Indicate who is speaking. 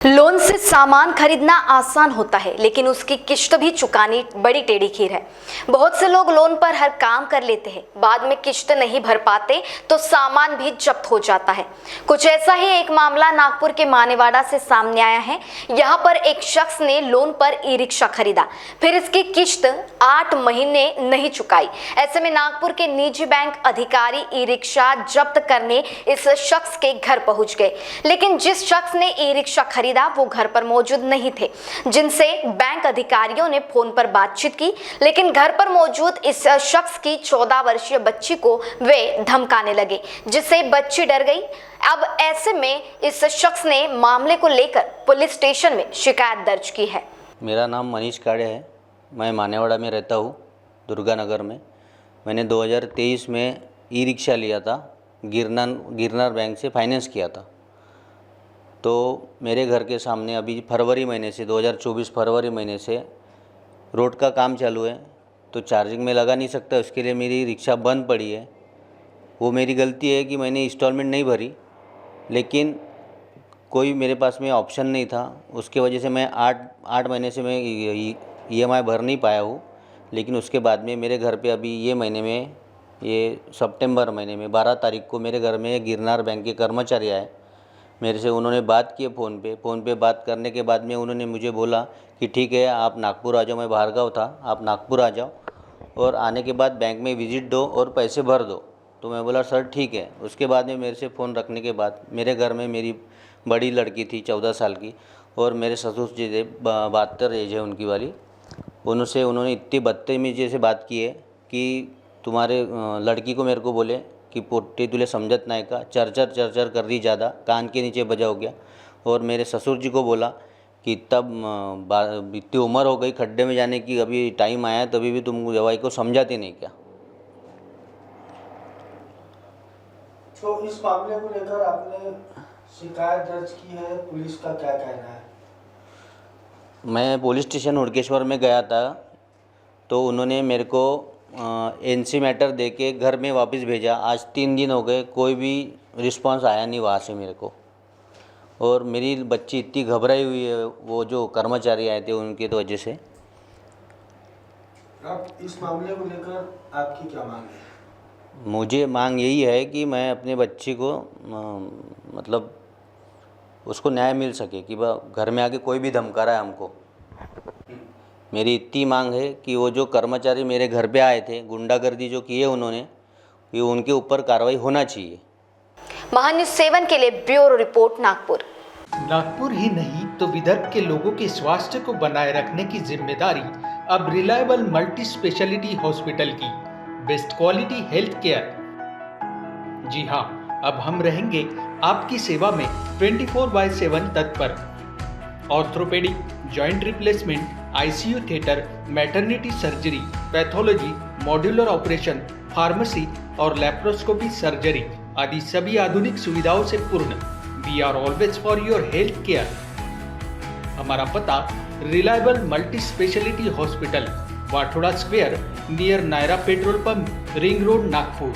Speaker 1: Loan से सामान खरीदना आसान होता है, लेकिन उसकी किश्त भी चुकानी बड़ी टेढ़ी खीर है। बहुत से लोग लोन पर हर काम कर लेते हैं, बाद में किश्त नहीं भर पाते तो सामान भी जब्त हो जाता है। कुछ ऐसा ही एक मामला नागपुर के मानेवाड़ा से सामने आया है। यहाँ पर एक शख्स ने लोन पर ई रिक्शा खरीदा, फिर इसकी किश्त 8 महीने नहीं चुकाई। ऐसे में नागपुर के निजी बैंक अधिकारी ई रिक्शा जब्त करने इस शख्स के घर पहुंच गए, लेकिन जिस शख्स ने ई रिक्शा खरीदा वो घर पर मौजूद नहीं थे, जिनसे बैंक अधिकारियों ने फोन पर बातचीत की, लेकिन घर पर मौजूद इस शख्स की 14 वर्षीय बच्ची को वे धमकाने लगे, जिससे बच्ची डर गई। अब ऐसे में इस शख्स ने मामले को लेकर पुलिस स्टेशन में शिकायत दर्ज की है।
Speaker 2: मेरा नाम मनीष काड़े है। मैं मानेवाड़ा में रहता हूँ, दुर्गानगर में। मैंने 2023 में ई रिक्शा लिया था, गिरनार बैंक से फाइनेंस किया था। तो मेरे घर के सामने अभी फरवरी महीने से 2024 फरवरी महीने से रोड का काम चालू है, तो चार्जिंग में लगा नहीं सकता, उसके लिए मेरी रिक्शा बंद पड़ी है। वो मेरी गलती है कि मैंने इंस्टॉलमेंट नहीं भरी, लेकिन कोई मेरे पास में ऑप्शन नहीं था। उसके वजह से मैं 8 महीने से मैं EMI भर नहीं पाया हूँ। लेकिन उसके बाद में मेरे घर पे अभी ये सितंबर महीने में 12 तारीख को मेरे घर में गिरनार बैंक के कर्मचारी आए। मेरे से उन्होंने बात की फ़ोन पे बात करने के बाद में उन्होंने मुझे बोला कि ठीक है, आप नागपुर आ जाओ। मैं बाहर गाँव था, आप नागपुर आ जाओ और आने के बाद बैंक में विज़िट दो और पैसे भर दो। तो मैं बोला सर ठीक है। उसके बाद में मेरे से फ़ोन रखने के बाद मेरे घर में मेरी बड़ी लड़की थी 14 साल की, और मेरे ससुर जी थे 72 एज है उनकी वाली। उन्होंने इतनी बदतमीजी से बात की है कि तुम्हारे लड़की को मेरे को बोले कि पोटे तुले समझत नहीं का, चर कर दी ज़्यादा, कान के नीचे बजा हो गया। और मेरे ससुर जी को बोला कि तब इतनी उम्र हो गई खड्डे में जाने की, अभी टाइम आया तभी भी तुम जवाई को समझाते नहीं क्या।
Speaker 3: तो इस मामले को लेकर आपने शिकायत दर्ज की है, पुलिस का क्या कहना है?
Speaker 2: मैं पुलिस स्टेशन हुड़केश्वर में गया था, तो उन्होंने मेरे को NC मैटर दे के घर में वापस भेजा। आज 3 दिन हो गए, कोई भी रिस्पांस आया नहीं वहाँ से मेरे को। और मेरी बच्ची इतनी घबराई हुई है, वो जो कर्मचारी आए थे उनकी तो वजह से।
Speaker 3: अब इस मामले को लेकर आपकी क्या मांग है?
Speaker 2: मुझे मांग यही है कि मैं अपने बच्ची को मतलब उसको न्याय मिल सके कि घर में आके कोई भी धमका रहा है हमको। मेरी इतनी मांग है कि वो जो कर्मचारी मेरे घर पे आए थे, गुंडागर्दी जो की है उन्होंने, ये उनके ऊपर कार्रवाई होना चाहिए।
Speaker 1: महान्यूज़ 7 के लिए ब्यूरो रिपोर्ट नागपुर।
Speaker 4: नागपुर ही नहीं तो विदर्भ के लोगों के स्वास्थ्य को बनाए रखने की जिम्मेदारी अब रिलायबल मल्टी स्पेशलिटी हॉस्पिटल की। Best quality health care. जी हाँ, अब हम रहेंगे आपकी सेवा में 24/7 तत्पर। Orthopaedic, joint replacement, ICU theatre, maternity surgery, pathology, modular operation, pharmacy और लैप्रोस्कोपी सर्जरी आदि सभी आधुनिक सुविधाओं से पूर्ण। We are always for your health care. हमारा पता reliable multi speciality hospital, Wathoda square, near Nayara petrol pump, ring road, Nagpur.